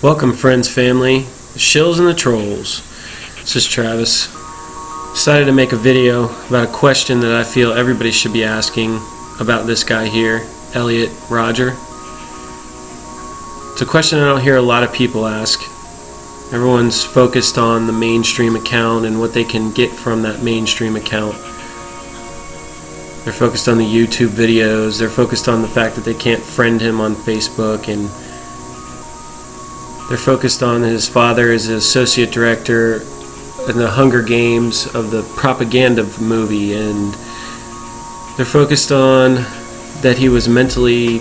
Welcome, friends, family, the shills and the trolls. This is Travis. Decided to make a video about a question that I feel everybody should be asking about this guy here, Elliot Rodger. It's a question I don't hear a lot of people ask. Everyone's focused on the mainstream account and what they can get from that mainstream account. They're focused on the YouTube videos. They're focused on the fact that they can't friend him on Facebook, and they're focused on his father as an associate director in the Hunger Games of the propaganda movie, and they're focused on that he was mentally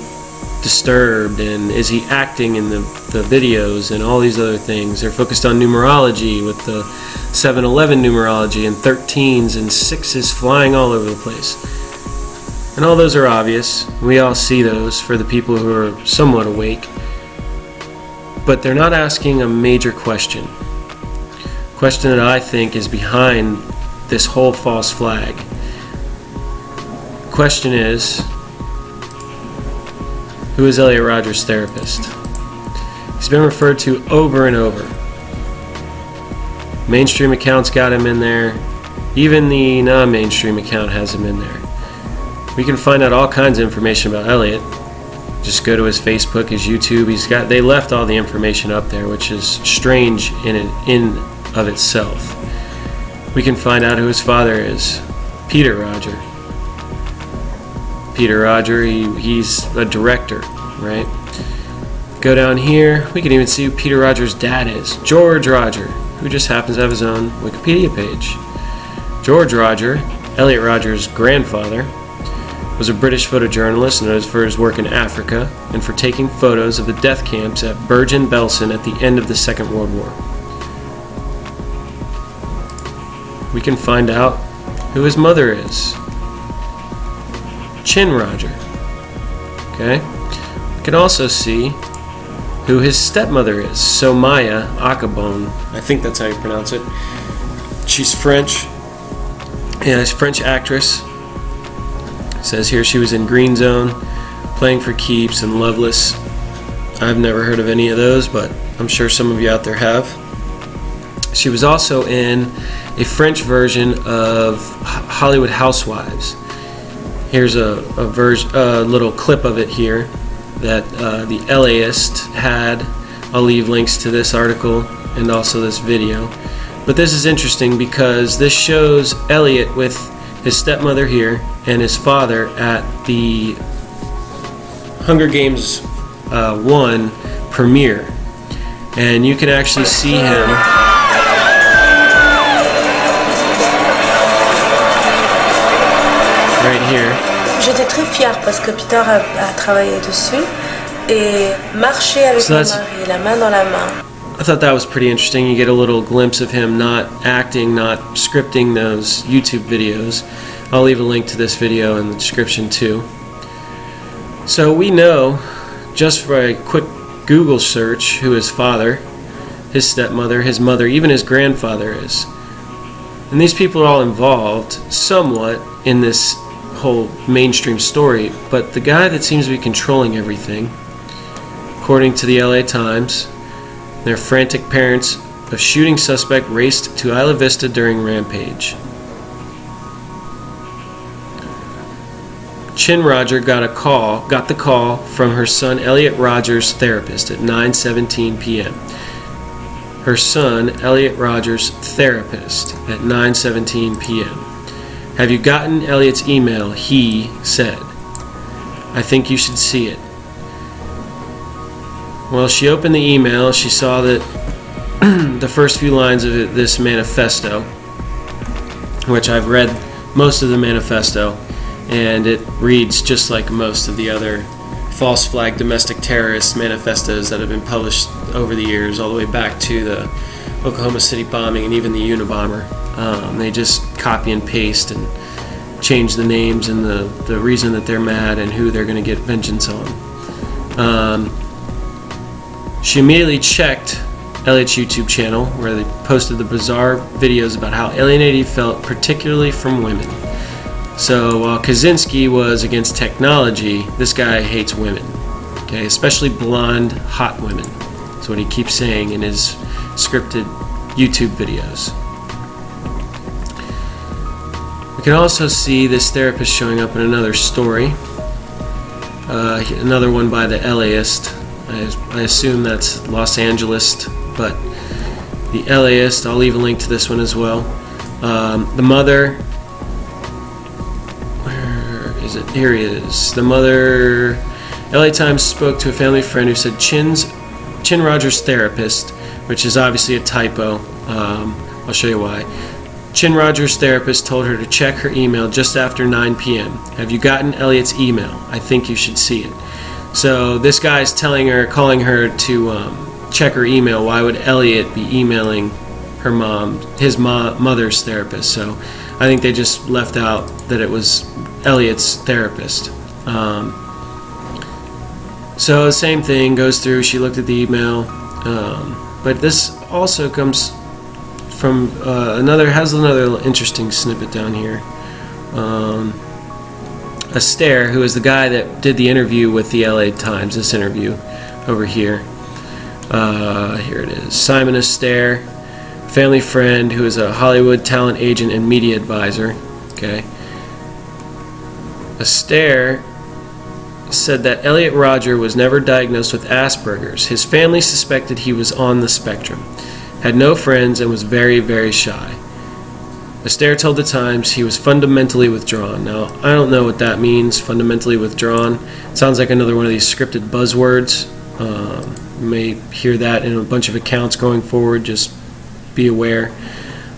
disturbed, and is he acting in the videos, and all these other things. They're focused on numerology with the 7-11 numerology and 13s and 6s flying all over the place. And all those are obvious. We all see those for the people who are somewhat awake. But they're not asking a major question. A question that I think is behind this whole false flag. The question is, who is Elliot Rodger's therapist? He's been referred to over and over. Mainstream accounts got him in there. Even the non-mainstream account has him in there. We can find out all kinds of information about Elliot. Just go to his Facebook, his YouTube. They left all the information up there, which is strange in of itself. We can find out who his father is, Peter Rodger. Peter Rodger, he's a director, right? Go down here, we can even see who Peter Rodger's dad is, George Rodger, who just happens to have his own Wikipedia page. George Rodger, Elliot Rodger's grandfather, was a British photojournalist known for his work in Africa and for taking photos of the death camps at Bergen-Belsen at the end of the Second World War. We can find out who his mother is, Chin Rodger. Okay? We can also see who his stepmother is, Soumaya Akaaboune. I think that's how you pronounce it. She's French. Yeah, she's a French actress. It says here she was in Green Zone, Playing for Keeps, and Loveless. I've never heard of any of those, but I'm sure some of you out there have. She was also in a French version of Hollywood Housewives. Here's a little clip of it here that the LAist had. I'll leave links to this article and also this video. But this is interesting because this shows Elliot with his stepmother here and his father at the Hunger Games 1 premiere. And you can actually see him right here. J'étais très fière parce que Peter a travaillé dessus et marché avec mon mari, la main dans la main. I thought that was pretty interesting. You get a little glimpse of him not acting, not scripting those YouTube videos. I'll leave a link to this video in the description too. So we know, just for a quick Google search, who his father, his stepmother, his mother, even his grandfather is. And these people are all involved somewhat in this whole mainstream story, but the guy that seems to be controlling everything, according to the LA Times, their frantic parents of shooting suspect raced to Isla Vista during rampage. Chin Rodger got the call from her son Elliot Rodger's therapist at 9:17 p.m. Her son Elliot Rodger's therapist at 9:17 p.m. Have you gotten Elliot's email? He said. I think you should see it. Well, she opened the email. She saw that the first few lines of this manifesto, which I've read most of the manifesto, and it reads just like most of the other false flag domestic terrorist manifestos that have been published over the years, all the way back to the Oklahoma City bombing and even the Unabomber. They just copy and paste and change the names and the reason that they're mad and who they're going to get vengeance on. She immediately checked Elliot's YouTube channel, where they posted the bizarre videos about how alienated he felt, particularly from women. So while Kaczynski was against technology, this guy hates women, okay, especially blonde, hot women. That's what he keeps saying in his scripted YouTube videos. We can also see this therapist showing up in another story. Another one by the LAist. I assume that's Los Angeles, but the LAist, I'll leave a link to this one as well. The mother, where is it? Here he is. The mother, LA Times spoke to a family friend who said Chin Rodger's therapist, which is obviously a typo. I'll show you why. Chin Rodger's therapist told her to check her email just after 9 p.m. Have you gotten Elliot's email? I think you should see it. So this guy's calling her to check her email. Why would Elliot be emailing her mom, his mother's therapist? So I think they just left out that it was Elliot's therapist. So the same thing goes through. She looked at the email, but this also comes from has another interesting snippet down here. Astaire, who is the guy that did the interview with the LA Times, this interview over here. Here it is. Simon Astaire, family friend who is a Hollywood talent agent and media advisor. Okay. Astaire said that Elliot Rodger was never diagnosed with Asperger's. His family suspected he was on the spectrum, had no friends, and was very, very shy. Astaire told the Times he was fundamentally withdrawn. Now, I don't know what that means, fundamentally withdrawn. It sounds like another one of these scripted buzzwords. You may hear that in a bunch of accounts going forward, just be aware.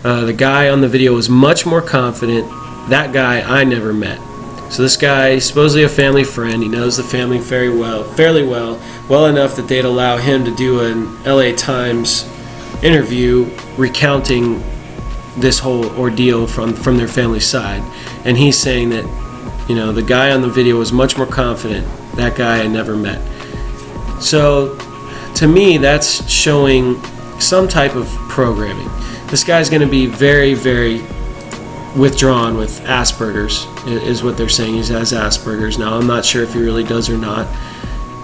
The guy on the video was much more confident. That guy I never met. So this guy, supposedly a family friend, he knows the family fairly well enough that they'd allow him to do an LA Times interview recounting this whole ordeal from their family side. And he's saying that, you know, the guy on the video was much more confident. That guy I never met. So to me, that's showing some type of programming. This guy's going to be very, very withdrawn with Asperger's, is what they're saying. He has Asperger's. Now, I'm not sure if he really does or not.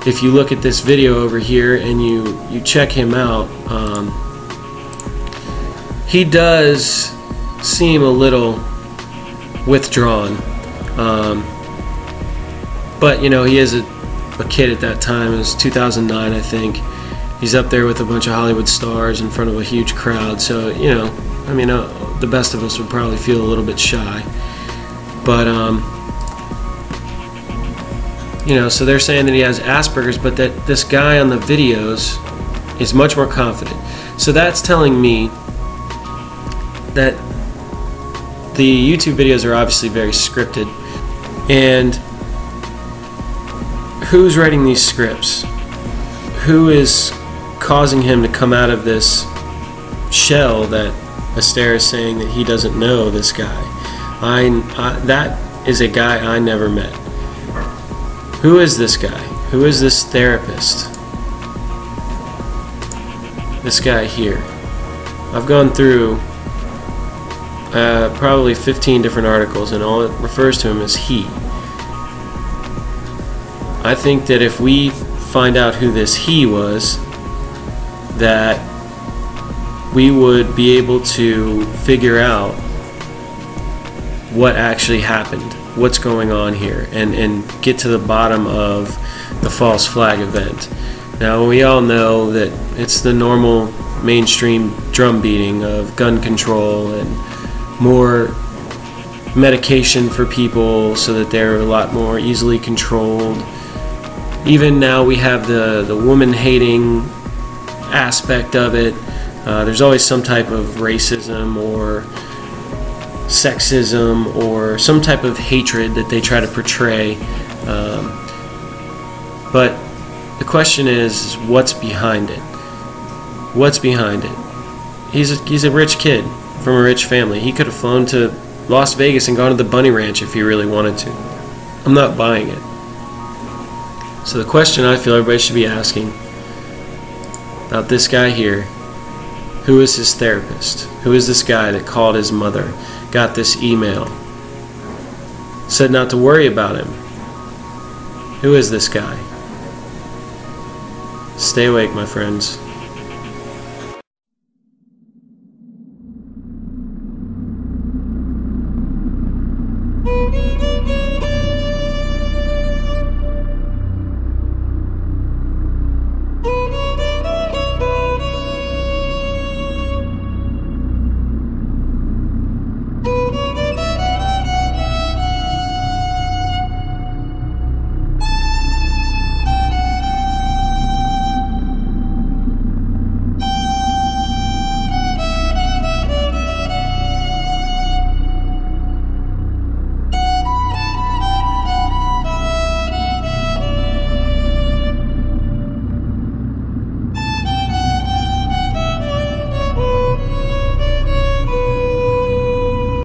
If you look at this video over here and you check him out, he does seem a little withdrawn. But, you know, he is a kid at that time. It was 2009, I think. He's up there with a bunch of Hollywood stars in front of a huge crowd. So, you know, I mean, the best of us would probably feel a little bit shy. But, you know, so they're saying that he has Asperger's, but that this guy on the videos is much more confident. So that's telling me that the YouTube videos are obviously very scripted. And who's writing these scripts? Who is causing him to come out of this shell that Astaire is saying that he doesn't know this guy? That is a guy I never met. Who is this guy? Who is this therapist? This guy here. I've gone through probably 15 different articles, and all it refers to him as he. I think that if we find out who this he was, that we would be able to figure out what actually happened, what's going on here, and get to the bottom of the false flag event. Now, we all know that it's the normal mainstream drum beating of gun control and more medication for people so that they're a lot more easily controlled. Even now we have the woman-hating aspect of it. There's always some type of racism or sexism or some type of hatred that they try to portray. But the question is, what's behind it? What's behind it? He's a rich kid from a rich family. He could have flown to Las Vegas and gone to the Bunny Ranch if he really wanted to. I'm not buying it. So the question I feel everybody should be asking about this guy here: who is his therapist? Who is this guy that called his mother, got this email, said not to worry about him? Who is this guy? Stay awake, my friends.